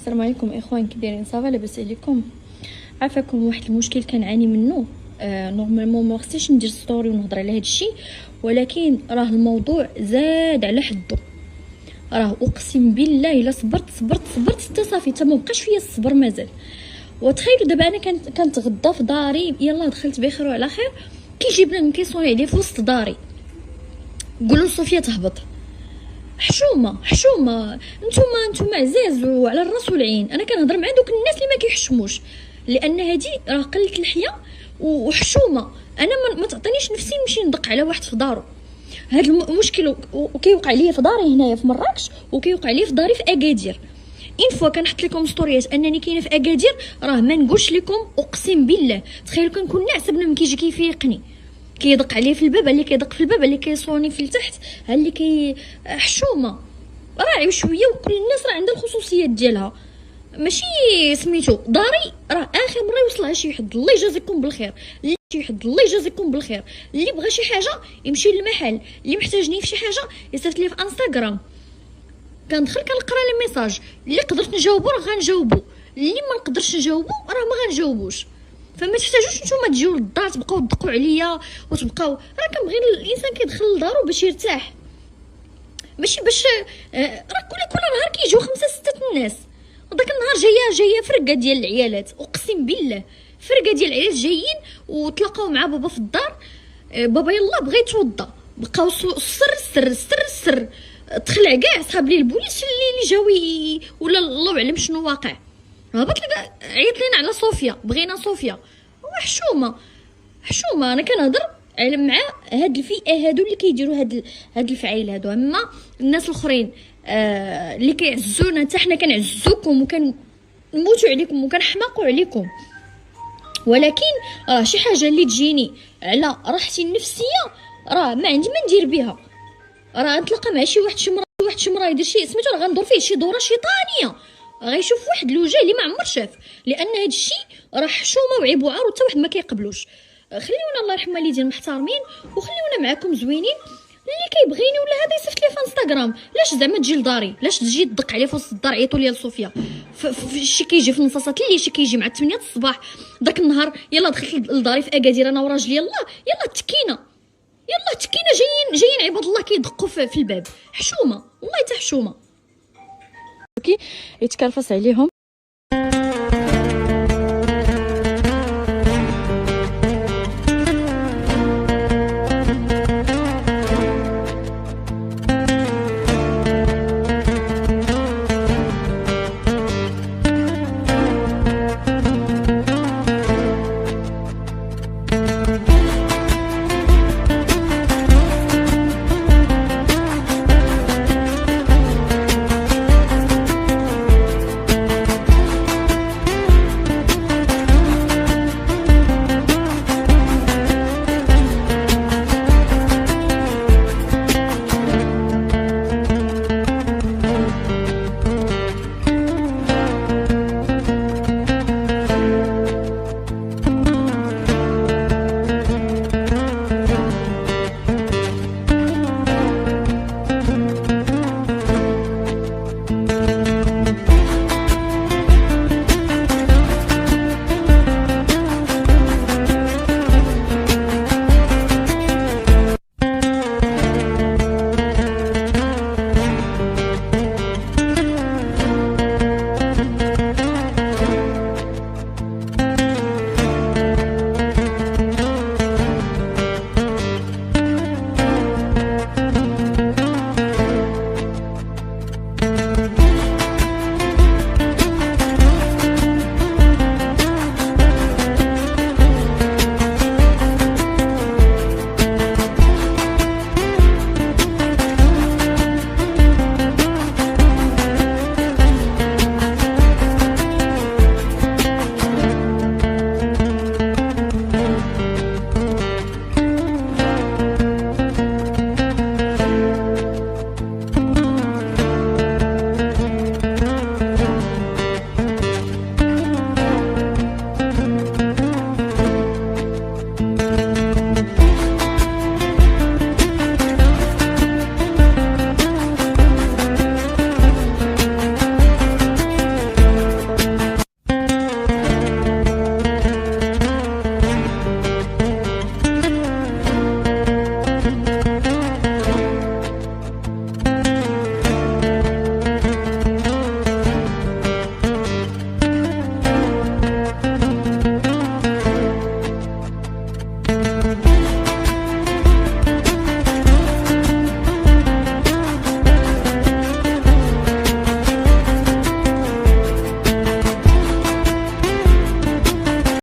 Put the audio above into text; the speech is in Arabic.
السلام عليكم اخوان، كي دايرين؟ صافا لاباس عليكم؟ عافاكم. واحد المشكل كنعاني منه. نورمالمون ما خصنيش ندير ستوري ونهضر على هذا الشيء، ولكن راه الموضوع زاد على حده. راه اقسم بالله الا صبرت حتى صافي، حتى ما بقاش فيا الصبر مازال. وتخيلوا دابا انا كنتغدى في داري، يلا دخلت بخير وعلى خير، كيجي بنادم كيصوني عليه في وسط داري، قولوا صوفيا تهبط. حشومه نتوما عزاز وعلى الراس والعين. انا كنهضر مع دوك الناس اللي ما كيحشموش، لان هادي راه قله الحياه وحشومه. انا ما تعطينيش نفسي نمشي ندق على واحد في دارو. هاد المشكل وكيوقع ليا في داري هنايا في مراكش، وكيوقع ليا في داري في اكادير. اين فوا كنحط لكم ستوريات انني كاينه في اكادير، راه ما نقولش لكم اقسم بالله. تخيلوا كنكون ناعسه بنادم كيجي كيفيقني، كيدق عليه في الباب، اللي كيدق في الباب، اللي كيصوني في التحت، اللي حشومه. راعي وشويه، وكل الناس راه عندها الخصوصيات ديالها. ماشي سميتو داري راه اخر مره يوصلها شي حد، الله يجازيكم بالخير. شي حد الله يجازيكم بالخير. اللي بغى شي حاجه يمشي للمحل، اللي محتاجني في شي حاجه يصيفط لي في انستغرام، كندخل كنقرا لي ميساج. اللي قدرت نجاوبو راه غنجاوبو، اللي ما نقدرش نجاوبو راه ما غنجاوبوش. فما تحتاجوش نتوما تجيو للدار تبقاو تدقوا عليا وتبقاو. راه كنبغي الانسان كيدخل لدارو باش يرتاح، ماشي باش راه كل نهار كيجيو 5 6 الناس. وداك النهار جايه فرقه ديال العيالات، اقسم بالله فرقه ديال العيالات جايين وتلاقاو مع بابا في الدار. بابا يلا بغى يتوضا، بقاو سر تخلع كاع صحاب لي البوليس اللي جاو ولا الله اعلم شنو واقع. هبط لي عيط لينا على صوفيا، بغينا صوفيا. حشومه انا كنهضر مع هاد الفئه هادو اللي كيديروا هاد الفعايل هادو. اما الناس الاخرين اللي كيعزونا، حتى حنا كنعزوكم وكنموتوا عليكم وكنحماقوا عليكم. ولكن راه شي حاجه اللي تجيني على راحتي النفسيه راه ما عندي ما ندير بها. راه نتلاقى مع شي واحد شمره يدير شي سميتو، راه غندور فيه شي دوره شيطانيه، غيشوف واحد الوجه اللي ما عمر شاف. لان هاد الشيء راه حشومه وعيب وعار، وحتى واحد ما كيقبلوش. خليونا الله يرحم والدين محترمين، وخليونا معاكم زوينين. اللي كيبغيني ولا هذا يصيفط لي في انستغرام. لاش زعما تجي لداري؟ لاش تجي تدق عليا في وسط الدار عيطوا لي لصوفيا؟ شي كيجي في نصاصات الليل، شي كيجي مع 8 الصباح. داك النهار يلا دخلت لداري في اكادير انا وراجلي، يلا تكينا جايين عباد الله كيدقوا في الباب. حشومه والله، حتى حشومه. يتكرفص عليهم